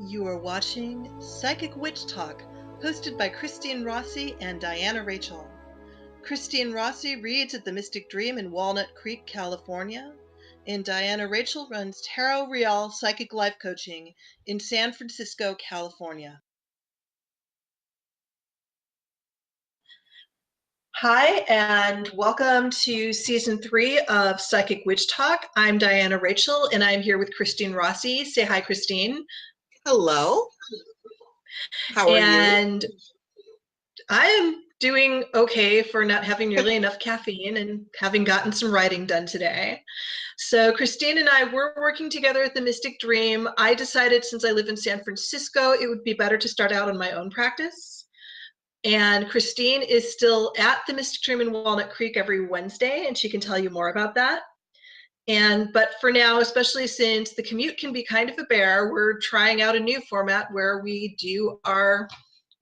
You are watching Psychic Witch Talk, hosted by Christine Rossi and Diana Rachel. Christine Rossi reads at the Mystic Dream in Walnut Creek, California, and Diana Rachel runs Tarot Real Psychic Life Coaching in San Francisco, California. Hi, and welcome to Season 3 of Psychic Witch Talk. I'm Diana Rachel, and I'm here with Christine Rossi. Say hi, Christine. Hello. How are you? And I am doing okay for not having nearly enough caffeine and having gotten some writing done today. So Christine and I were working together at the Mystic Dream. I decided, since I live in San Francisco, it would be better to start out on my own practice. And Christine is still at the Mystic Dream in Walnut Creek every Wednesday, and she can tell you more about that. But for now, especially since the commute can be kind of a bear, we're trying out a new format where we do our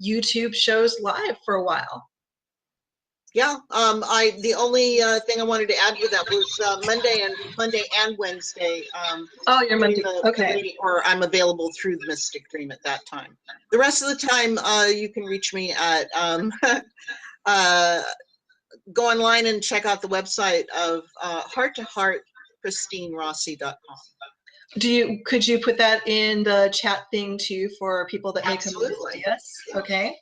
YouTube shows live for a while. Yeah, the only thing I wanted to add with that was Monday and Wednesday. Oh, you're Monday. Okay. Or I'm available through the Mystic Dream at that time. The rest of the time, you can reach me at go online and check out the website of Heart to Heart, ChristineRossi.com. Could you put that in the chat thing too for people that may come in? Yes. Okay.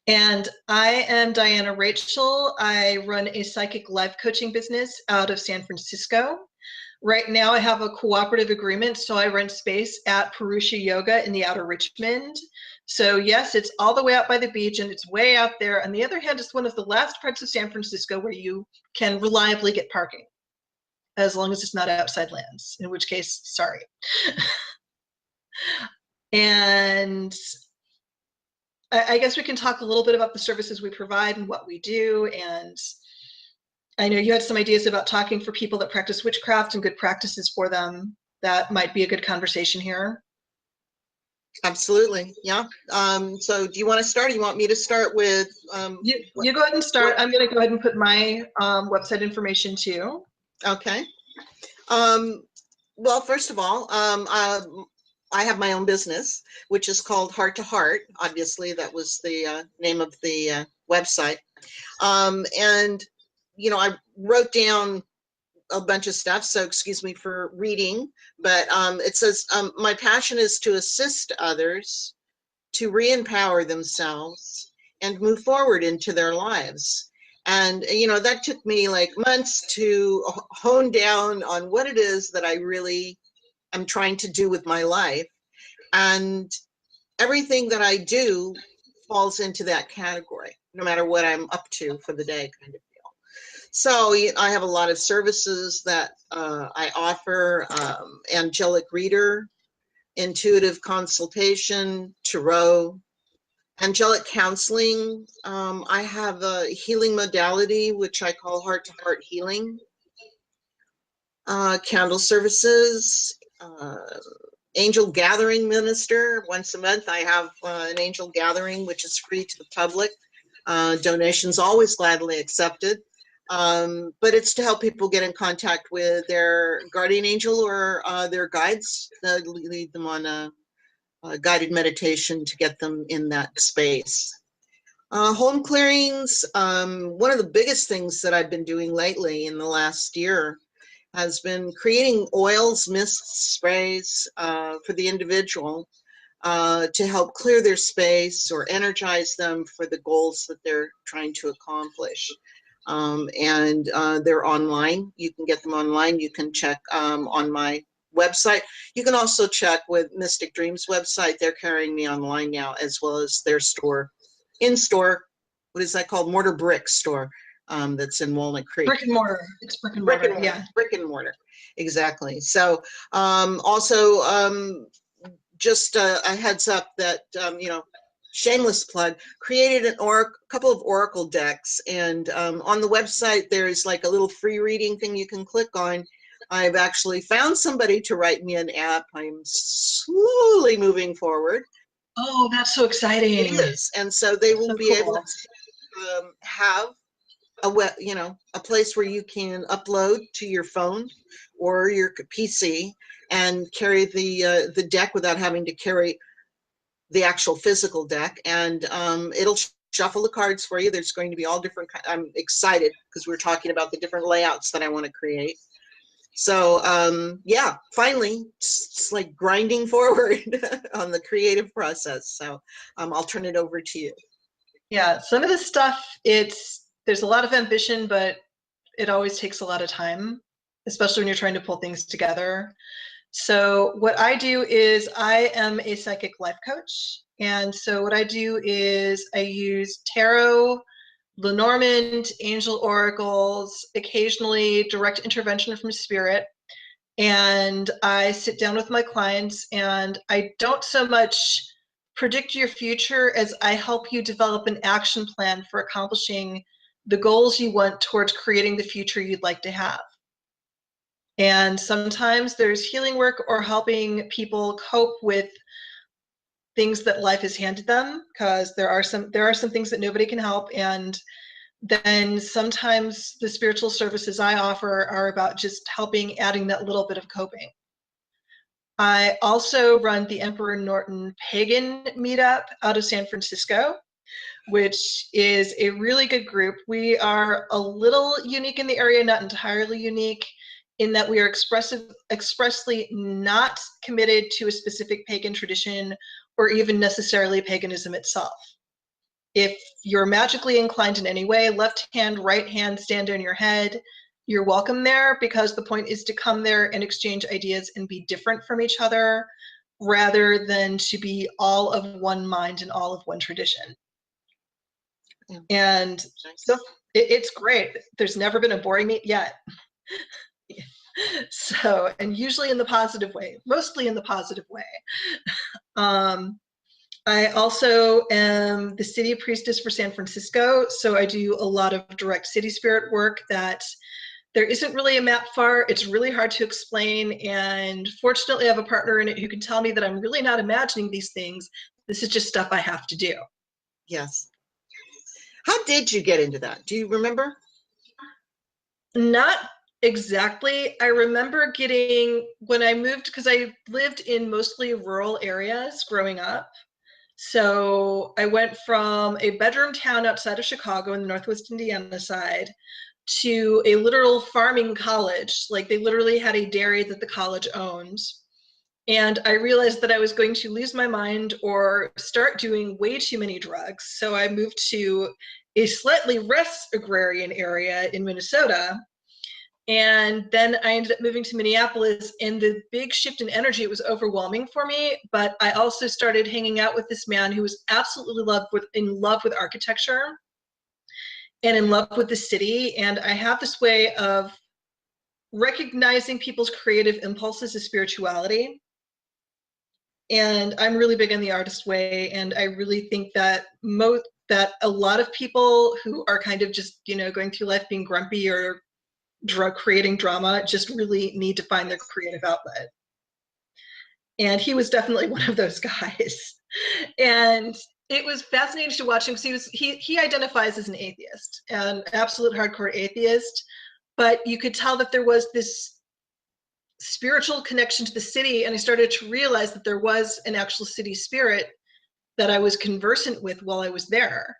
And I am Diana Rachel. I run a psychic life coaching business out of San Francisco. Right now I have a cooperative agreement, so I rent space at Purusha Yoga in the outer Richmond. So yes, it's all the way out by the beach and it's way out there. On the other hand, it's one of the last parts of San Francisco where you can reliably get parking, as long as it's not outside lands, in which case, sorry. And I guess we can talk a little bit about the services we provide and what we do. And I know you had some ideas about talking for people that practice witchcraft and good practices for them. That might be a good conversation here. Absolutely, yeah. So do you want to start, or you want me to start with? You go ahead and start. I'm going to go ahead and put my website information too. Okay. Well, first of all, I have my own business, which is called Heart to Heart. Obviously, that was the name of the website. And, you know, I wrote down a bunch of stuff, so excuse me for reading, but it says, my passion is to assist others to re-empower themselves and move forward into their lives. And, you know, that took me like months to hone down on what it is that I really am trying to do with my life. And everything that I do falls into that category, no matter what I'm up to for the day, kind of deal. So I have a lot of services that I offer, angelic reader, intuitive consultation, tarot, angelic counseling. I have a healing modality, which I call Heart to Heart Healing. Candle services, angel gathering minister. Once a month I have an angel gathering, which is free to the public. Donations always gladly accepted. But it's to help people get in contact with their guardian angel or their guides, lead them on a guided meditation to get them in that space. Home clearings, one of the biggest things that I've been doing lately in the last year has been creating oils, mists, sprays for the individual to help clear their space or energize them for the goals that they're trying to accomplish. And they're online. You can get them online. You can check on my website. You can also check with Mystic Dreams website. They're carrying me online now, as well as their store, in-store, what is that called? Mortar Brick store. That's in Walnut Creek. Brick and mortar. It's brick and mortar. Yeah. Brick and mortar. Exactly. So also just a heads up that, you know, shameless plug, created a couple of oracle decks, and on the website there's like a little free reading thing you can click on. I've actually found somebody to write me an app. I'm slowly moving forward. Oh, that's so exciting. It is. And so they will be able to have a place where you can upload to your phone or your PC and carry the deck without having to carry the actual physical deck. And it'll shuffle the cards for you. There's going to be all different. I'm excited because we're talking about the different layouts that I want to create. So yeah, finally, it's like grinding forward on the creative process. So I'll turn it over to you. Yeah, some of the stuff, there's a lot of ambition, but it always takes a lot of time, especially when you're trying to pull things together. So what I do is I am a psychic life coach. And so what I do is I use tarot, Lenormand, angel oracles, occasionally direct intervention from spirit. And I sit down with my clients and I don't so much predict your future as I help you develop an action plan for accomplishing the goals you want towards creating the future you'd like to have. And sometimes there's healing work or helping people cope with things that life has handed them, because there are some things that nobody can help. And then sometimes the spiritual services I offer are about just helping, adding that little bit of coping. I also run the Emperor Norton Pagan Meetup out of San Francisco, which is a really good group. We are a little unique in the area, not entirely unique, in that we are expressly not committed to a specific pagan tradition or even necessarily paganism itself. If you're magically inclined in any way, left hand, right hand, stand on your head, you're welcome there, because the point is to come there and exchange ideas and be different from each other rather than to be all of one mind and all of one tradition. Yeah. And so it's great. There's never been a boring meet yet. So, and usually in the positive way, mostly in the positive way. I also am the city priestess for San Francisco. So I do a lot of direct city spirit work that there isn't really a map for. It's really hard to explain. And fortunately, I have a partner in it who can tell me that I'm really not imagining these things. This is just stuff I have to do. Yes. How did you get into that? Do you remember? Not exactly. I remember when I moved, because I lived in mostly rural areas growing up. So I went from a bedroom town outside of Chicago in the Northwest Indiana side to a literal farming college. Like, they literally had a dairy that the college owned. And I realized that I was going to lose my mind or start doing way too many drugs. So I moved to a slightly less agrarian area in Minnesota. And then I ended up moving to Minneapolis, and the big shift in energy was overwhelming for me. But I also started hanging out with this man who was absolutely in love with architecture and in love with the city. And I have this way of recognizing people's creative impulses as spirituality. And I'm really big on the artist way. And I really think that that a lot of people who are kind of just, going through life being grumpy or creating drama just really need to find their creative outlet. And he was definitely one of those guys. And it was fascinating to watch him, because he identifies as an atheist, an absolute hardcore atheist, but you could tell that there was this spiritual connection to the city. And I started to realize that there was an actual city spirit that I was conversant with while I was there.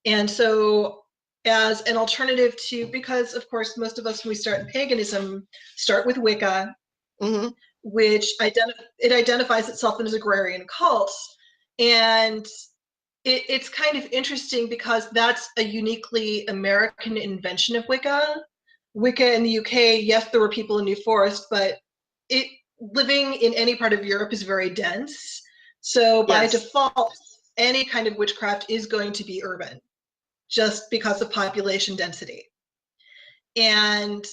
And so, as an alternative to, because of course most of us when we start in paganism start with Wicca, Mm-hmm. which it identifies itself as agrarian cults. And it's kind of interesting because that's a uniquely American invention of Wicca. Wicca in the UK, yes, there were people in New Forest, but living in any part of Europe is very dense. So by default, any kind of witchcraft is going to be urban, just because of population density. And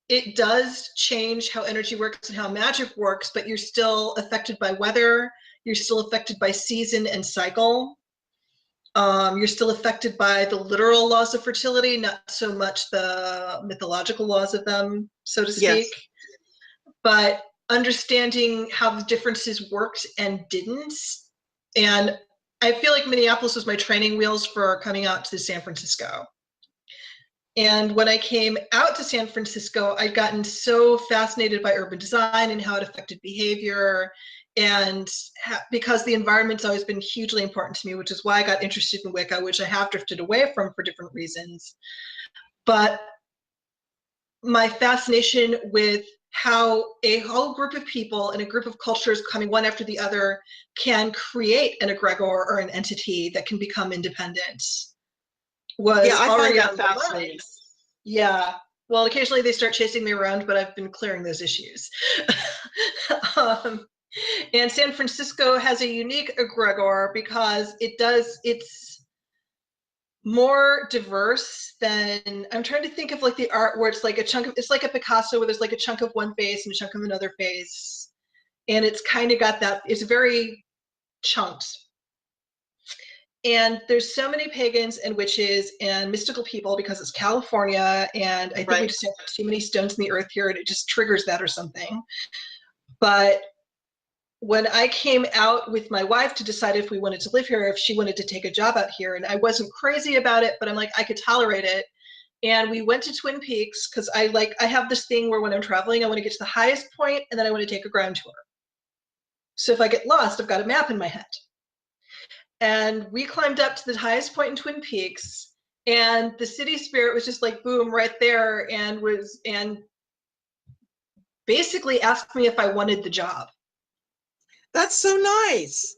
it does change how energy works and how magic works, but you're still affected by weather. You're still affected by season and cycle. You're still affected by the literal laws of fertility, not so much the mythological laws of them, so to speak. Yes. But understanding how the differences worked and didn't. And I feel like Minneapolis was my training wheels for coming out to San Francisco. And when I came out to San Francisco, I'd gotten so fascinated by urban design and how it affected behavior. And because the environment's always been hugely important to me, which is why I got interested in Wicca, which I have drifted away from for different reasons. But my fascination with how a whole group of people and a group of cultures coming one after the other can create an egregor or an entity that can become independent was Yeah, I find already that on my fascinating. mind. Yeah. Well, occasionally they start chasing me around, but I've been clearing those issues. And San Francisco has a unique egregor because it's more diverse than, I'm trying to think of like the art where it's like a chunk of, it's like a Picasso where there's like a chunk of one face and a chunk of another face. And it's kind of got that, it's very chunked. And there's so many pagans and witches and mystical people because it's California, and I think we Right. just have too many stones in the earth here and it just triggers that or something. But when I came out with my wife to decide if we wanted to live here, if she wanted to take a job out here, and I wasn't crazy about it, but I'm like, I could tolerate it. And we went to Twin Peaks because I have this thing where when I'm traveling, I want to get to the highest point and then I want to take a ground tour. So if I get lost, I've got a map in my head. And we climbed up to the highest point in Twin Peaks, and the city spirit was just like boom right there, and basically asked me if I wanted the job. That's so nice.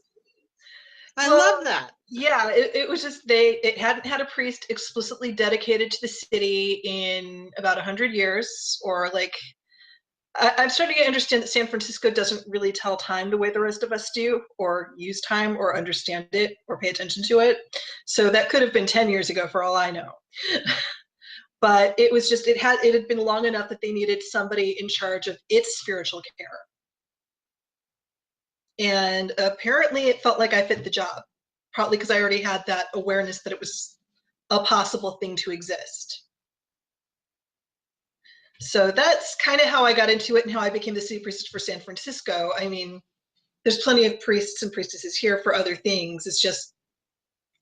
I Well, love that. yeah, it was just it hadn't had a priest explicitly dedicated to the city in about 100 years, or like I'm starting to understand that San Francisco doesn't really tell time the way the rest of us do, or use time, or understand it, or pay attention to it. So that could have been 10 years ago for all I know. But it was just, it had been long enough that they needed somebody in charge of its spiritual care. And apparently it felt like I fit the job, probably because I already had that awareness that it was a possible thing to exist. So that's kind of how I got into it and how I became the city priestess for San Francisco. I mean, there's plenty of priests and priestesses here for other things. It's just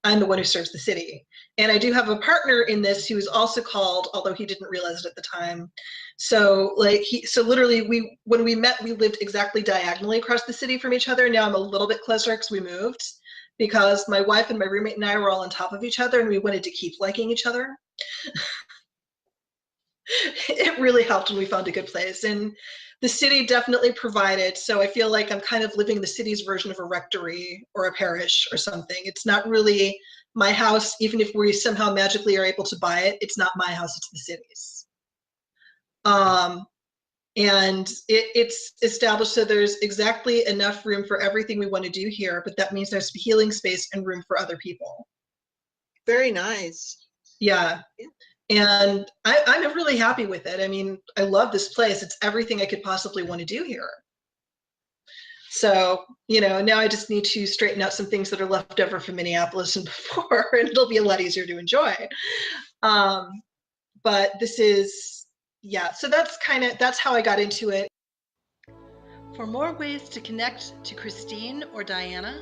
I'm the one who serves the city. And I do have a partner in this who is also called, although he didn't realize it at the time. So literally when we met, we lived exactly diagonally across the city from each other. Now I'm a little bit closer because we moved, because my wife and my roommate and I were all on top of each other and we wanted to keep liking each other. It really helped when we found a good place. And the city definitely provided. So I feel like I'm kind of living the city's version of a rectory or a parish or something. It's not really my house, even if we somehow magically are able to buy it. It's not my house, it's the city's. And it's established so there's exactly enough room for everything we want to do here, but that means there's healing space and room for other people. Very nice. Yeah. And I'm really happy with it. I mean, I love this place. It's everything I could possibly want to do here. So, now I just need to straighten out some things that are left over from Minneapolis and before, and it'll be a lot easier to enjoy. But this is, yeah, so that's how I got into it. For more ways to connect to Christine or Diana,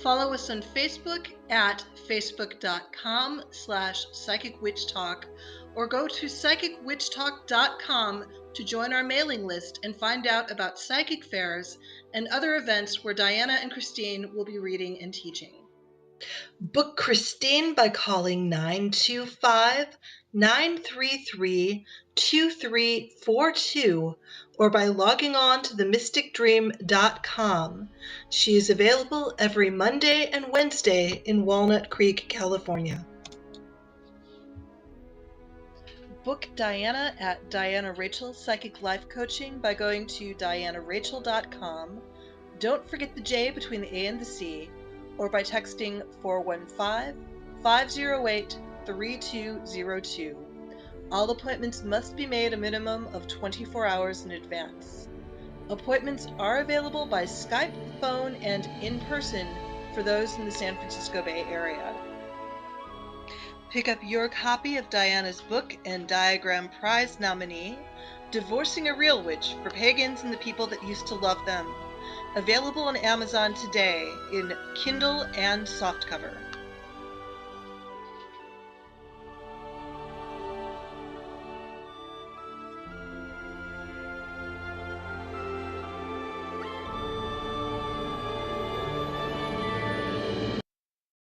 follow us on Facebook at facebook.com/psychicwitchtalk, or go to psychicwitchtalk.com to join our mailing list and find out about psychic fairs and other events where Diana and Christine will be reading and teaching. Book Christine by calling 925-933-2342 or by logging on to themysticdream.com. She is available every Monday and Wednesday in Walnut Creek, California. Book Diana at Diana Rachel Psychic Life Coaching by going to dianarachel.com. Don't forget the J between the A and the C, or by texting 415-508-3202. All appointments must be made a minimum of 24 hours in advance. Appointments are available by Skype, phone, and in person for those in the San Francisco Bay Area. Pick up your copy of Diana's book and Diagram Prize nominee, Divorcing a Real Witch for Pagans and the People That Used to Love Them. Available on Amazon today in Kindle and softcover.